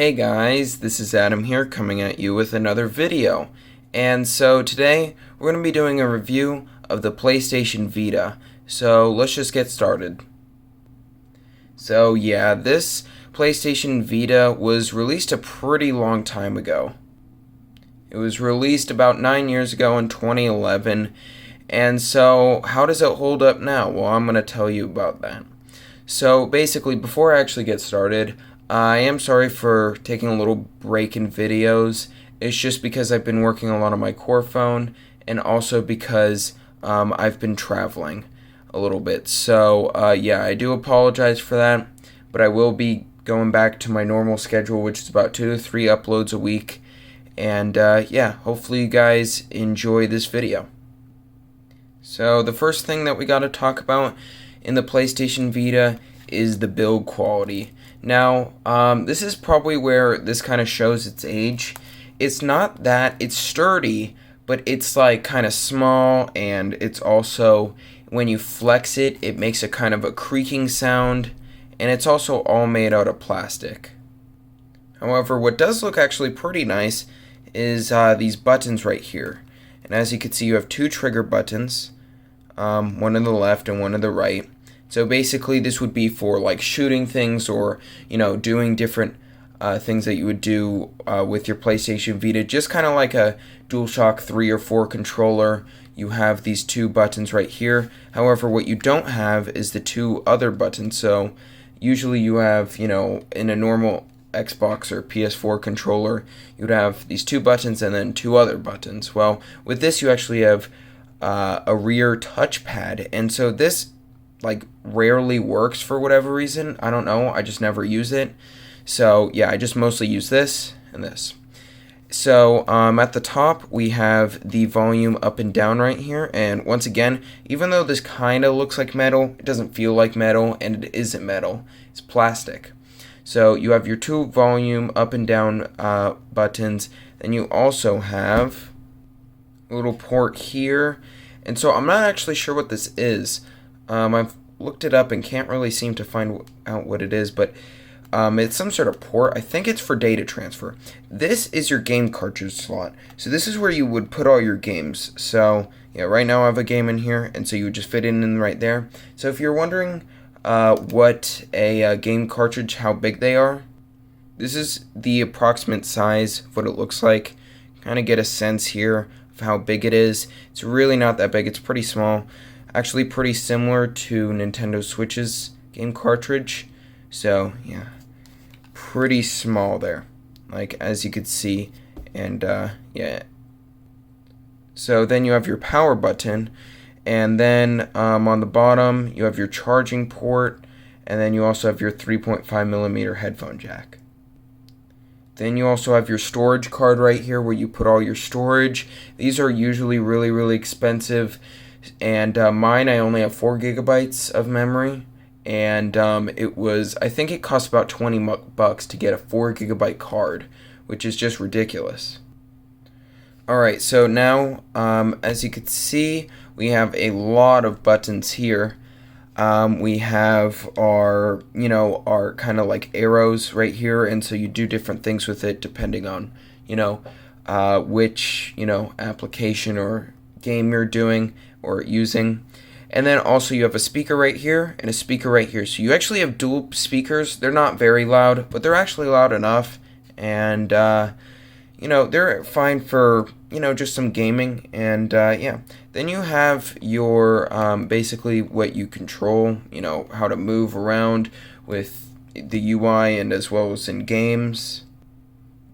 Hey guys, this is Adam here coming at you with another video. And so today we're going to be doing a review of the PlayStation Vita. So let's just get started. So yeah, this PlayStation Vita was released a pretty long time ago. It was released about 9 years ago in 2011. And so how does it hold up now? Well, I'm going to tell you about that. So basically, before I actually get started, I am sorry for taking a little break in videos. It's just because I've been working a lot on my core phone, and also because I've been traveling a little bit. So yeah, I do apologize for that, but I will be going back to my normal schedule, which is about 2 to 3 uploads a week. And yeah, hopefully you guys enjoy this video. So the first thing that we got to talk about in the PlayStation Vita is the build quality. Now, this is probably where this kind of shows its age. It's not that it's sturdy, but it's like kind of small, and it's also, when you flex it, it makes a kind of a creaking sound, and it's also all made out of plastic. However, what does look actually pretty nice is these buttons right here. And as you can see, you have 2 trigger buttons, one on the left and one on the right. So basically this would be for like shooting things, or doing different things that you would do with your PlayStation Vita, just kind of like a DualShock 3 or 4 controller. You have these 2 buttons right here. However, what you don't have is the 2 other buttons. So usually you have, in a normal Xbox or PS4 controller, you would have these 2 buttons and then 2 other buttons. Well, with this you actually have a rear touchpad, and so this like rarely works for whatever reason. I don't know, I just never use it. So yeah, I just mostly use this and this. So at the top we have the volume up and down right here, and once again, even though this kind of looks like metal, it doesn't feel like metal, and it isn't metal, it's plastic. So you have your 2 volume up and down buttons. Then you also have a little port here, and so I'm not actually sure what this is. I've looked it up and can't really seem to find out what it is, but it's some sort of port. I think it's for data transfer. This is your game cartridge slot. So this is where you would put all your games. So yeah, right now I have a game in here, and so you would just fit it in right there. So if you're wondering what a game cartridge, how big they are, this is the approximate size of what it looks like. Kind of get a sense here of how big it is. It's really not that big. It's pretty small. Actually pretty similar to Nintendo Switch's game cartridge. So yeah, pretty small there, like as you could see. And yeah, so then you have your power button, and then on the bottom you have your charging port, and then you also have your 3.5mm headphone jack. Then you also have your storage card right here where you put all your storage. These are usually really expensive, and mine, I only have 4 gigabytes of memory, and I think it cost about 20 bucks to get a 4 gigabyte card, which is just ridiculous. Alright, so now as you can see, we have a lot of buttons here. We have our kind of like arrows right here, and so you do different things with it depending on which application or game you're doing or using. And then also you have a speaker right here and a speaker right here. So you actually have dual speakers. They're not very loud, but they're actually loud enough, and they're fine for just some gaming. And yeah, then you have your basically what you control, how to move around with the UI, and as well as in games.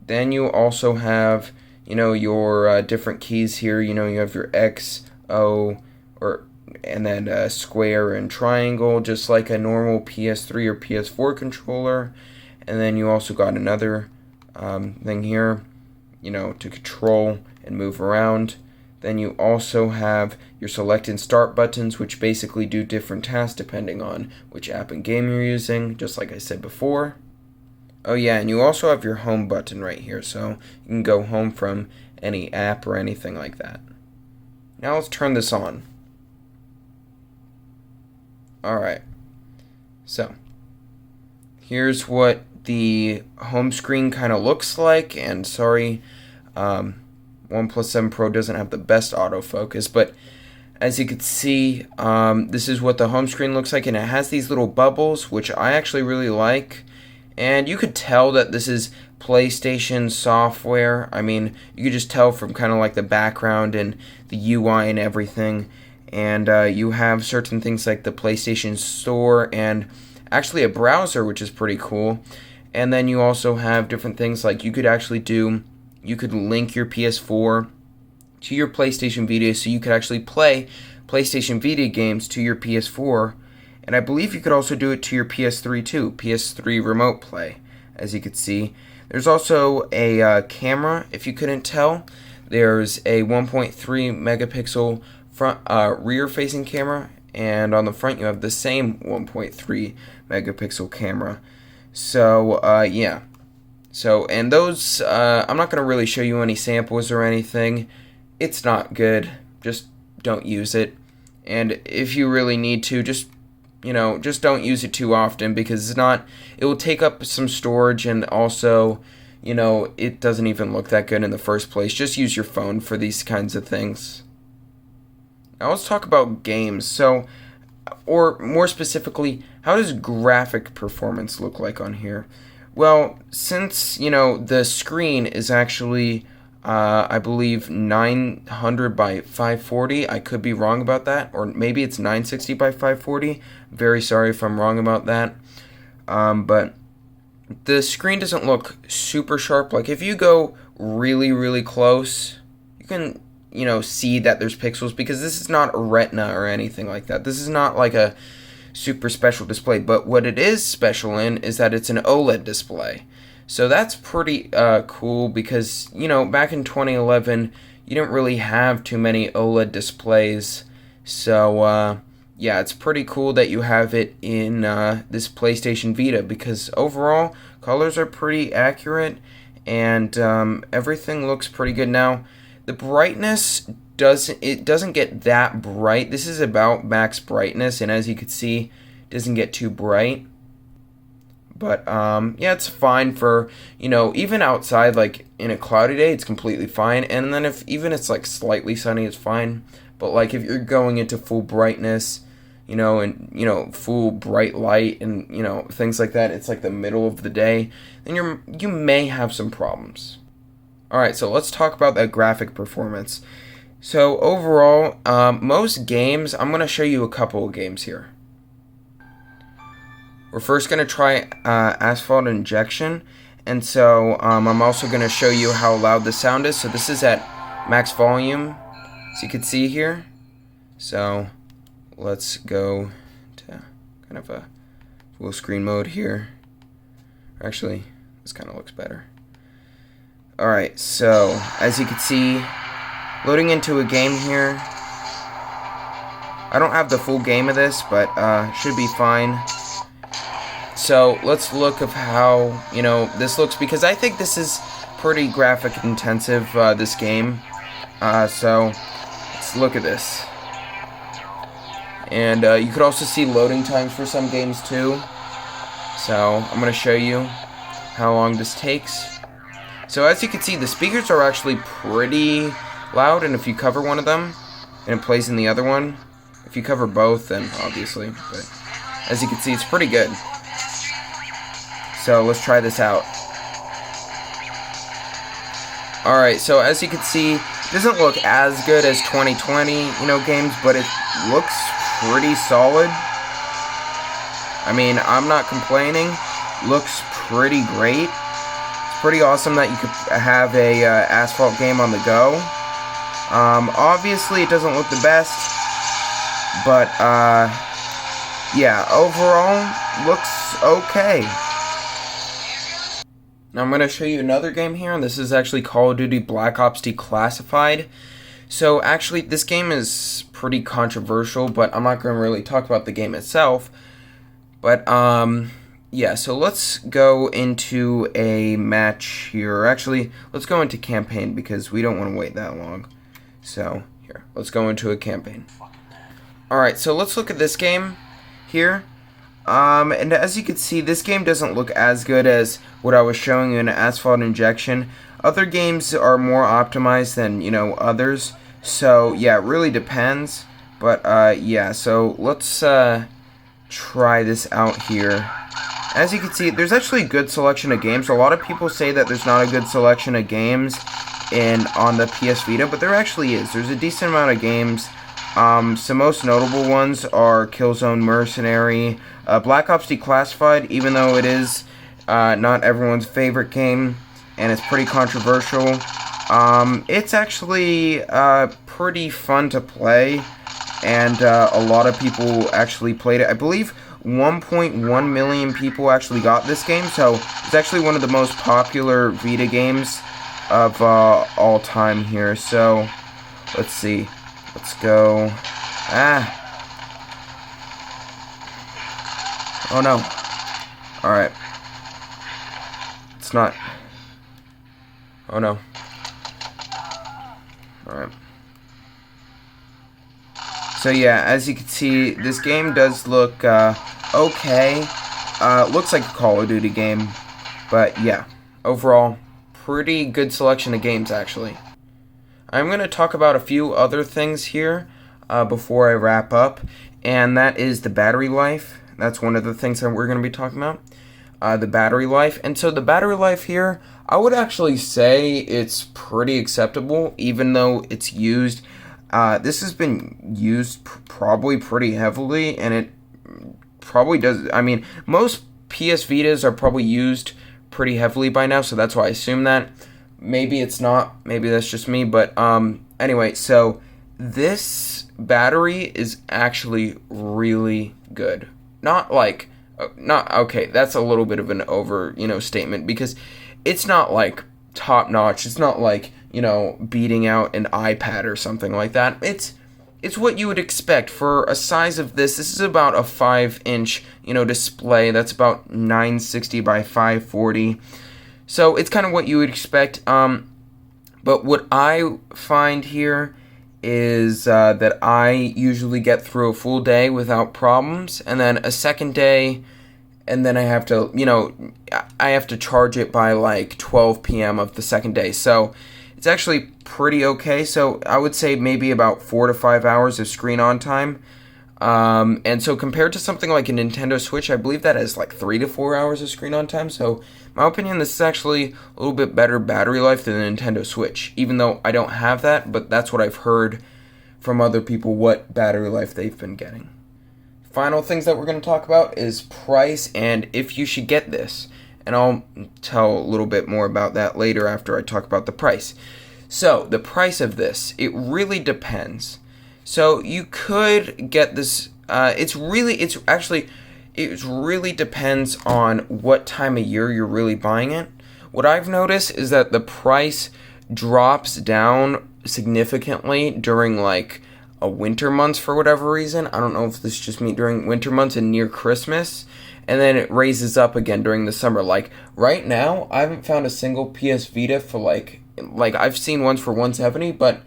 Then you also have your different keys here. You have your X, O, and then square and triangle, just like a normal PS3 or PS4 controller. And then you also got another thing here, to control and move around. Then you also have your select and start buttons, which basically do different tasks depending on which app and game you're using, just like I said before. Oh yeah, and you also have your home button right here, so you can go home from any app or anything like that. Now let's turn this on. Alright, so here's what the home screen kind of looks like. And sorry, OnePlus 7 Pro doesn't have the best autofocus, but as you can see, this is what the home screen looks like, and it has these little bubbles, which I actually really like. And you could tell that this is PlayStation software. I mean, you could just tell from kind of like the background and the UI and everything. And you have certain things like the PlayStation Store and actually a browser, which is pretty cool. And then you also have different things like you could link your PS4 to your PlayStation Vita, so you could actually play PlayStation Vita games to your PS4. And I believe you could also do it to your PS3 too, PS3 Remote Play, as you could see. There's also a camera, if you couldn't tell. There's a 1.3 megapixel front rear-facing camera, and on the front you have the same 1.3 megapixel camera. So, yeah. So, and those, I'm not going to really show you any samples or anything. It's not good. Just don't use it. And if you really need to, just don't use it too often, because it will take up some storage, and also, it doesn't even look that good in the first place. Just use your phone for these kinds of things. Now let's talk about games. So, or more specifically, how does graphic performance look like on here? Well, since, the screen is actually, I believe 900 by 540. I could be wrong about that, or maybe it's 960 by 540. Very sorry if I'm wrong about that. But the screen doesn't look super sharp. Like if you go really, really close, you can, see that there's pixels, because this is not a Retina or anything like that. This is not like a super special display. But what it is special in is that it's an OLED display. So that's pretty cool, because, back in 2011, you didn't really have too many OLED displays. So, yeah, it's pretty cool that you have it in this PlayStation Vita, because overall, colors are pretty accurate, and everything looks pretty good. Now, the brightness doesn't get that bright. This is about max brightness, and as you can see, it doesn't get too bright. But, yeah, it's fine for, even outside, like, in a cloudy day, it's completely fine. And then even it's, like, slightly sunny, it's fine. But, like, if you're going into full brightness, and, full bright light and, things like that, it's, like, the middle of the day, then you may have some problems. Alright, so let's talk about that graphic performance. So, overall, most games, I'm going to show you a couple of games here. We're first going to try Asphalt Injection, and so I'm also going to show you how loud the sound is. So this is at max volume, as you can see here. So let's go to kind of a full screen mode here. Actually, this kind of looks better. Alright, so as you can see, loading into a game here. I don't have the full game of this, but should be fine. So let's look at how, this looks, because I think this is pretty graphic intensive, this game. So let's look at this. And you could also see loading times for some games too. So I'm going to show you how long this takes. So as you can see, the speakers are actually pretty loud, and if you cover one of them, and it plays in the other one. If you cover both, then obviously, but as you can see, it's pretty good. So let's try this out. Alright, so as you can see, it doesn't look as good as 2020, games, but it looks pretty solid. I mean, I'm not complaining. Looks pretty great. It's pretty awesome that you could have a Asphalt game on the go. Obviously, it doesn't look the best, but yeah, overall, looks okay. Now I'm going to show you another game here, and this is actually Call of Duty Black Ops Declassified. So actually, this game is pretty controversial, but I'm not going to really talk about the game itself. But, yeah, so let's go into a match here. Actually, let's go into campaign, because we don't want to wait that long. So, here, let's go into a campaign. Alright, so let's look at this game here. And as you can see, this game doesn't look as good as what I was showing you in Asphalt Injection. Other games are more optimized than, others. So, yeah, it really depends. But, yeah, so let's try this out here. As you can see, there's actually a good selection of games. A lot of people say that there's not a good selection of games on the PS Vita, but there actually is. There's a decent amount of games. Some most notable ones are Killzone Mercenary, Black Ops Declassified, even though it is not everyone's favorite game, and it's pretty controversial. It's actually pretty fun to play, and a lot of people actually played it. I believe 1.1 million people actually got this game, so it's actually one of the most popular Vita games of all time here. So, let's see. Let's go. Oh no. Alright. It's not. Oh no. Alright. So yeah, as you can see, this game does look okay. Looks like a Call of Duty game. But yeah, overall, pretty good selection of games actually. I'm going to talk about a few other things here before I wrap up, and that is the battery life. That's one of the things that we're going to be talking about, the battery life. And so the battery life here, I would actually say it's pretty acceptable, even though it's used. This has been used probably pretty heavily, and it probably does. I mean, most PS Vitas are probably used pretty heavily by now, so that's why I assume that. Maybe it's not. Maybe that's just me. But anyway, so this battery is actually really good. Not okay. That's a little bit of an statement, because it's not like top notch. It's not like beating out an iPad or something like that. It's what you would expect for a size of this. This is about a 5-inch display. That's about 960 by 540. So it's kind of what you would expect, but what I find here is that I usually get through a full day without problems, and then a second day, and then I have to, I have to charge it by like 12 p.m. of the second day. So it's actually pretty okay. So I would say maybe about 4 to 5 hours of screen on time. And so compared to something like a Nintendo Switch, I believe that has like 3 to 4 hours of screen on time. So, in my opinion, this is actually a little bit better battery life than the Nintendo Switch, even though I don't have that, but that's what I've heard from other people, what battery life they've been getting. Final things that we're going to talk about is price and if you should get this. And I'll tell a little bit more about that later after I talk about the price. So, the price of this, it really depends. So you could get this. It really depends on what time of year you're really buying it. What I've noticed is that the price drops down significantly during like a winter months for whatever reason. I don't know if this is just me during winter months and near Christmas, and then it raises up again during the summer. Like right now, I haven't found a single PS Vita for like I've seen ones for 170, but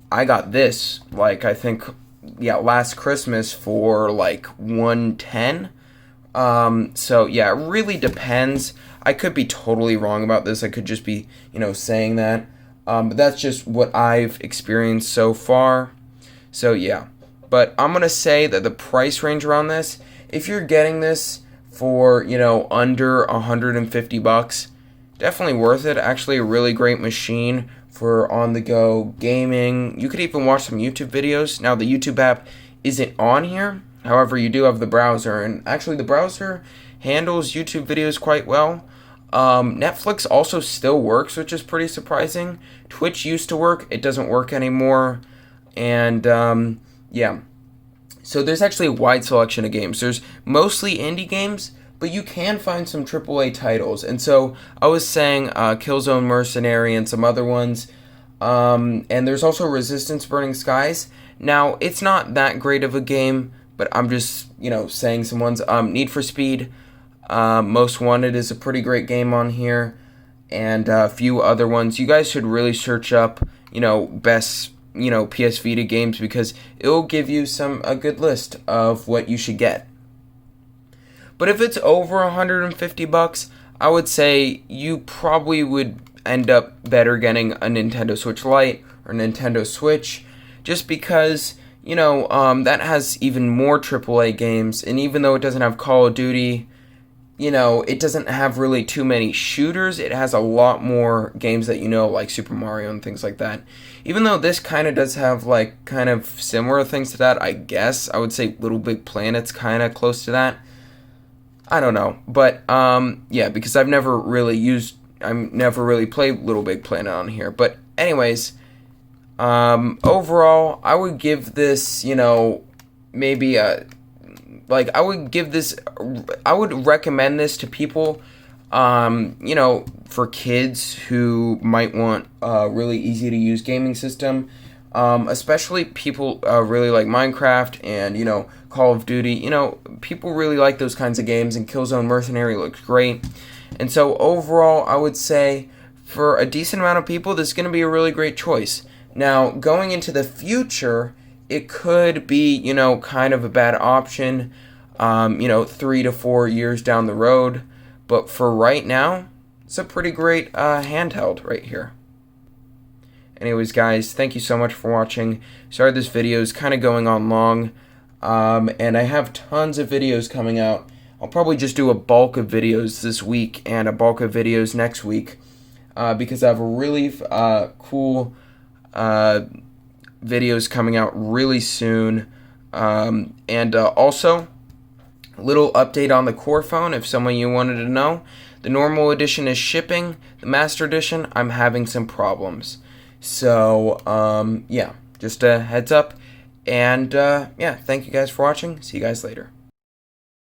I got this, I think, last Christmas for, 110. So, yeah, it really depends. I could be totally wrong about this. I could just be, saying that. But that's just what I've experienced so far. So, yeah. But I'm going to say that the price range around this, if you're getting this for, under $150, definitely worth it. Actually, a really great machine for on-the-go gaming. You could even watch some YouTube videos. Now, the YouTube app isn't on here. However, you do have the browser, and actually the browser handles YouTube videos quite well. Netflix also still works, which is pretty surprising. Twitch used to work. It doesn't work anymore. And, yeah. So there's actually a wide selection of games. There's mostly indie games, but you can find some AAA titles. And so I was saying Killzone Mercenary and some other ones. And there's also Resistance Burning Skies. Now, it's not that great of a game, but I'm just, saying some ones. Need for Speed, Most Wanted is a pretty great game on here. And a few other ones. You guys should really search up, best, PS Vita games, because it will give you a good list of what you should get. But if it's over $150, I would say you probably would end up better getting a Nintendo Switch Lite or Nintendo Switch, just because, that has even more AAA games, and even though it doesn't have Call of Duty, it doesn't have really too many shooters. It has a lot more games that like Super Mario and things like that. Even though this kind of does have kind of similar things to that, I guess. I would say Little Big Planet's kind of close to that. I don't know. But, yeah, because I've never really played Little Big Planet on here. But anyways, overall, I would give this, maybe I would recommend this to people, for kids who might want a really easy to use gaming system, especially people really like Minecraft and, Call of Duty. People really like those kinds of games, and Killzone Mercenary looks great. And so overall, I would say for a decent amount of people, this is going to be a really great choice. Now, going into the future, it could be, kind of a bad option, 3 to 4 years down the road. But for right now, it's a pretty great handheld right here. Anyways, guys, thank you so much for watching. Sorry this video is kind of going on long, and I have tons of videos coming out. I'll probably just do a bulk of videos this week and a bulk of videos next week, because I have really cool videos coming out really soon. And also, little update on the Core phone if you wanted to know. The normal edition is shipping. The master edition, I'm having some problems. So, yeah, just a heads up. And, yeah, thank you guys for watching. See you guys later.